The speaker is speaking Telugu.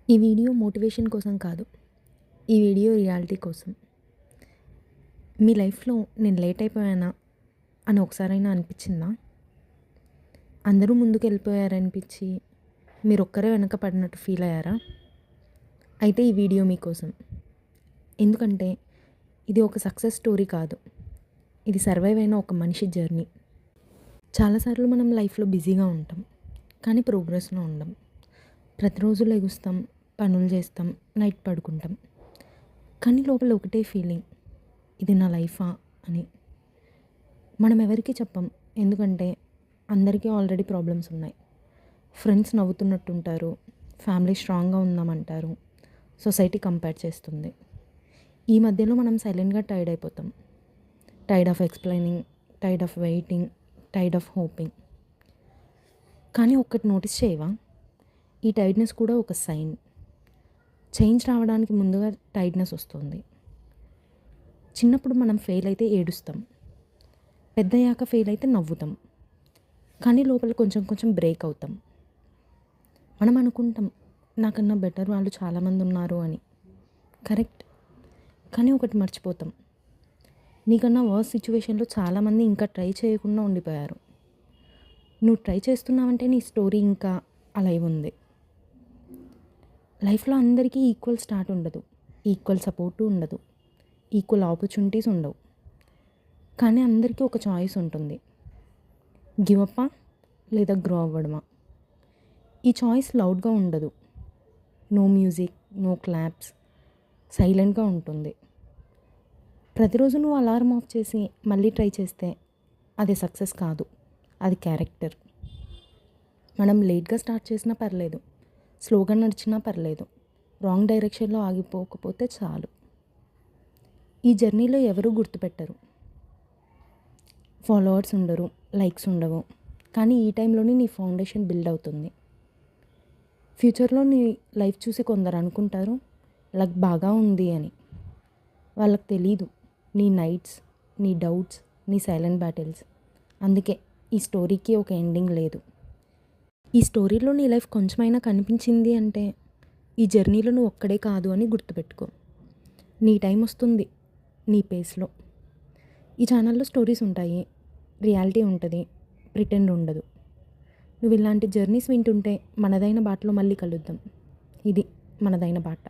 ఈ వీడియో మోటివేషన్ కోసం కాదు. ఈ వీడియో రియాలిటీ కోసం. మీ లైఫ్‌లో నేను లేట్ అయిపోయానా అని ఒకసారైనా అనిపించిందా? అందరూ ముందుకెళ్ళిపోయారనిపించి మీరొక్కరే వెనక పడినట్టు ఫీల్ అయ్యారా? అయితే ఈ వీడియో మీకోసం. ఎందుకంటే ఇది ఒక సక్సెస్ స్టోరీ కాదు. ఇది సర్వైవ్ అయిన ఒక మనిషి జర్నీ. చాలాసార్లు మనం లైఫ్‌లో బిజీగా ఉంటాం. కానీ ప్రోగ్రెస్‌లో ఉండం. ప్రతిరోజు లెగుస్తాం, పనులు చేస్తాం, నైట్ పడుకుంటాం. కానీ లోపల ఒకటే ఫీలింగ్, ఇది నా లైఫా అని. మనం ఎవరికీ చెప్పం. ఎందుకంటే అందరికీ ఆల్రెడీ ప్రాబ్లమ్స్ ఉన్నాయి. ఫ్రెండ్స్ నవ్వుతున్నట్టుంటారు, ఫ్యామిలీ స్ట్రాంగ్గా ఉందామంటారు, సొసైటీ కంపేర్ చేస్తుంది. ఈ మధ్యలో మనం సైలెంట్గా టైర్డ్ అయిపోతాం. Tired of explaining, tired of waiting, tired of hoping. కానీ ఒక్కటి నోటీస్ చేయవా? ఈ టైర్డ్నెస్ కూడా ఒక సైన్. చేంజ్ రావడానికి ముందుగా టైర్డ్నెస్ వస్తుంది. చిన్నప్పుడు మనం ఫెయిల్ అయితే ఏడుస్తాం, పెద్దయ్యాక ఫెయిల్ అయితే నవ్వుతాం. కానీ లోపల కొంచెం కొంచెం బ్రేక్ అవుతాం. మనం అనుకుంటాం నాకన్నా బెటర్ వాళ్ళు చాలామంది ఉన్నారు అని. కరెక్ట్. కానీ ఒకటి మర్చిపోతాం, నీకన్నా వర్స్ సిచ్యువేషన్లో చాలామంది ఇంకా ట్రై చేయకుండా ఉండిపోయారు. నువ్వు ట్రై చేస్తున్నావంటే నీ స్టోరీ ఇంకా అలైవ్ ఉంది. లైఫ్లో అందరికీ ఈక్వల్ స్టార్ట్ ఉండదు, ఈక్వల్ సపోర్టు ఉండదు, ఈక్వల్ ఆపర్చునిటీస్ ఉండవు. కానీ అందరికీ ఒక చాయిస్ ఉంటుంది, గివ్ అప్పా లేదా గ్రో అవ్వడమా. ఈ చాయిస్ లౌడ్గా ఉండదు. నో మ్యూజిక్, నో క్లాప్స్, సైలెంట్గా ఉంటుంది. ప్రతిరోజు నువ్వు అలారం ఆఫ్ చేసి మళ్ళీ ట్రై చేస్తే అది సక్సెస్ కాదు, అది క్యారెక్టర్. మనం లేట్గా స్టార్ట్ చేసినా పర్లేదు, స్లోగా నడిచినా పర్లేదు, రాంగ్ డైరెక్షన్లో ఆగిపోకపోతే చాలు. ఈ జర్నీలో ఎవరూ గుర్తుపెట్టరు. ఫాలోవర్స్ ఉండరు, లైక్స్ ఉండవు. కానీ ఈ టైంలోనే నీ ఫౌండేషన్ బిల్డ్ అవుతుంది. ఫ్యూచర్లో నీ లైఫ్ చూసి కొందరు అనుకుంటారు లక్ బాగా ఉంది అని. వాళ్ళకి తెలీదు నీ నైట్స్, నీ డౌట్స్, నీ సైలెంట్ బ్యాటిల్స్. అందుకే ఈ స్టోరీకి ఒక ఎండింగ్ లేదు. ఈ స్టోరీలో నీ లైఫ్ కొంచెమైనా కనిపించింది అంటే ఈ జర్నీలో నువ్వు ఒక్కడే కాదు అని గుర్తుపెట్టుకో. నీ టైం వస్తుంది, నీ పేస్లో. ఈ ఛానల్లో స్టోరీస్ ఉంటాయి, రియాలిటీ ఉంటుంది, ప్రిటెండ్ ఉండదు. నువ్వు ఇలాంటి జర్నీస్ వింటుంటే మనదైన బాటలో మళ్ళీ కలుద్దాం. ఇది మనదైన బాట.